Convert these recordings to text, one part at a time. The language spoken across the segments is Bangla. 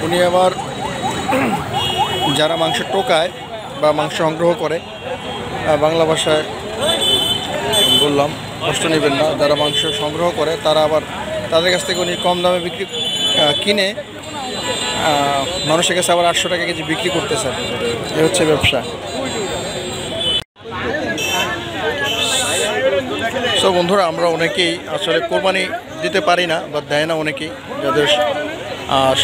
উনি আবার যারা মাংস টোকায় বা মাংস সংগ্রহ করে, বাংলা ভাষায় বললাম কষ্ট নেবেন না, যারা মাংস সংগ্রহ করে তারা আবার তাদের কাছ থেকে উনি কম দামে কিনে মানুষের কাছে আবার 800 টাকা কেজি বিক্রি করতেছে। এ হচ্ছে ব্যবসা। সো বন্ধুরা, আমরা অনেকেই আসলে কোরবানি দিতে পারি না বা দেয় না অনেকেই, যাদের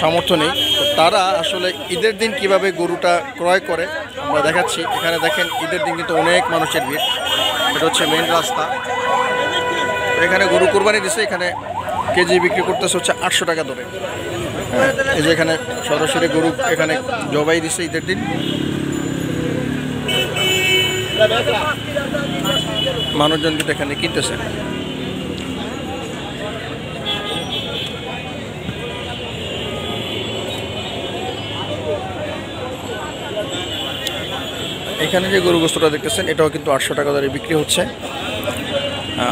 সামর্থ্য নেই। তো তারা আসলে ঈদের দিন কিভাবে গরুটা ক্রয় করে আমরা দেখাচ্ছি। এখানে দেখেন ঈদের দিন কিন্তু অনেক মানুষের ভিড়। এটা হচ্ছে মেইন রাস্তা। এখানে গরু কোরবানি দিছে, এখানে কেজি বিক্রি করতেছে হচ্ছে 800 টাকা ধরে। এই যে এখানে সরাসরি গরু এখানে জবাই দিছে ঈদের দিন। মানুষজন কিন্তু এখানে কিনতেছে। এখানে যে গরু গোস্তটা দেখতেছেন এটাও কিন্তু 800 টাকা ধরে বিক্রি হচ্ছে।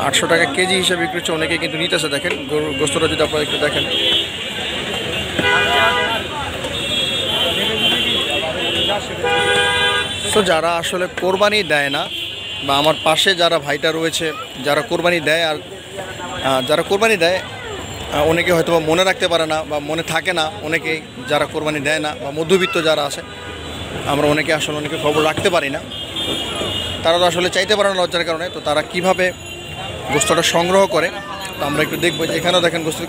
800 টাকা কেজি হিসেবে বিক্রি হচ্ছে। অনেকে কিন্তু নিতেছে। দেখেন গরুর গোস্তটা যদি আপনারা একটু দেখেন, তো যারা আসলে কোরবানি দেয় না বা আমার পাশে যারা ভাইটা রয়েছে যারা কোরবানি দেয়, আর যারা কোরবানি দেয় অনেকে হয়তো মনে রাখতে পারে না বা মনে থাকে না, অনেকে যারা কোরবানি দেয় না বা মধ্যবিত্ত যারা আছে, আমরা অনেকে খবর রাখতে পারি না। তারা তো আসলে চাইতে পারে না লজ্জার কারণে। তো তারা কিভাবে গোস্তটা সংগ্রহ করে তো আমরা একটু দেখবো। যে এখানেও দেখেন গোস্ত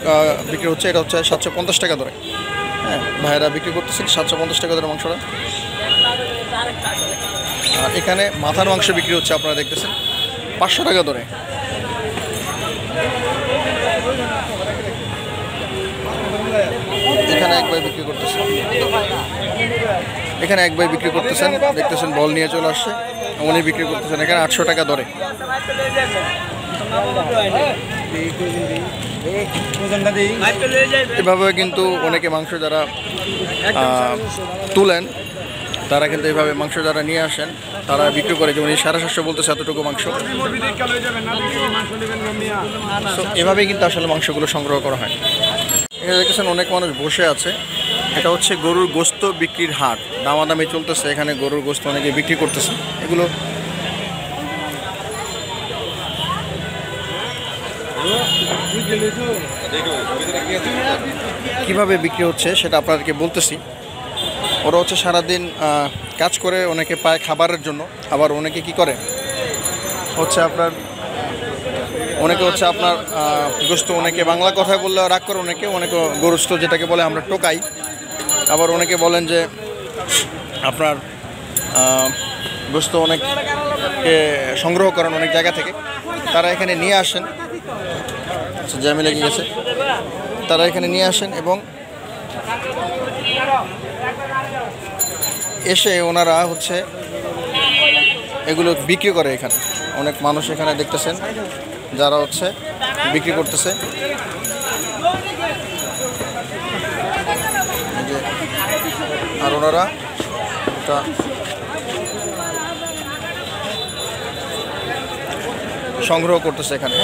বিক্রি হচ্ছে। এটা হচ্ছে 750 টাকা ধরে। হ্যাঁ, ভাইয়েরা বিক্রি করতেছেন 750 টাকা ধরে মাংসটা। আর এখানে মাথার মাংস বিক্রি হচ্ছে, আপনারা দেখতেছেন 500 টাকা ধরে। এখানে এক ভাই বিক্রি করতেছেন, দেখতেছেন বল নিয়ে চলে আসছে, উনি বিক্রি করতেছেন এখানে 800 টাকা ধরে। এভাবে কিন্তু অনেকে মাংস যারা তুলেন তারা কিন্তু এইভাবে মাংস যারা নিয়ে আসেন তারা বিক্রি করে। যেমন 750 বলতেছে এতটুকু মাংস। এভাবেই কিন্তু আসলে মাংসগুলো সংগ্রহ করা হয়। এখানে দেখতেছেন অনেক মানুষ বসে আছে। এটা হচ্ছে গরুর গোস্ত বিক্রির হাট, দামাদামি চলতেছে। এখানে গরুর গোস্ত অনেকে বিক্রি করতেছে। এগুলো কিভাবে বিক্রি হচ্ছে সেটা আপনাদেরকে বলতেছি। ওরা হচ্ছে সারাদিন কাজ করে, অনেকে পায় খাবারের জন্য। আবার অনেকে কি করে হচ্ছে আপনার গোস্ত, অনেকে বাংলা কথায় বললে রাগ করে, অনেকে গোস্ত যেটাকে বলে আমরা টোকাই। আবার অনেকে বলেন যে আপনার গোস্ত অনেকে সংগ্রহ করেন অনেক জায়গা থেকে, তারা এখানে নিয়ে আসেন। আচ্ছা, জ্যামে লেগে গেছে। তারা এখানে নিয়ে আসেন এবং এসে ওনারা হচ্ছে এগুলো বিক্রি করে। এখানে অনেক মানুষ এখানে দেখতেছেন যারা হচ্ছে বিক্রি করতেছে। আর ওনারা এটা সংগ্রহ করতেছে এখানে।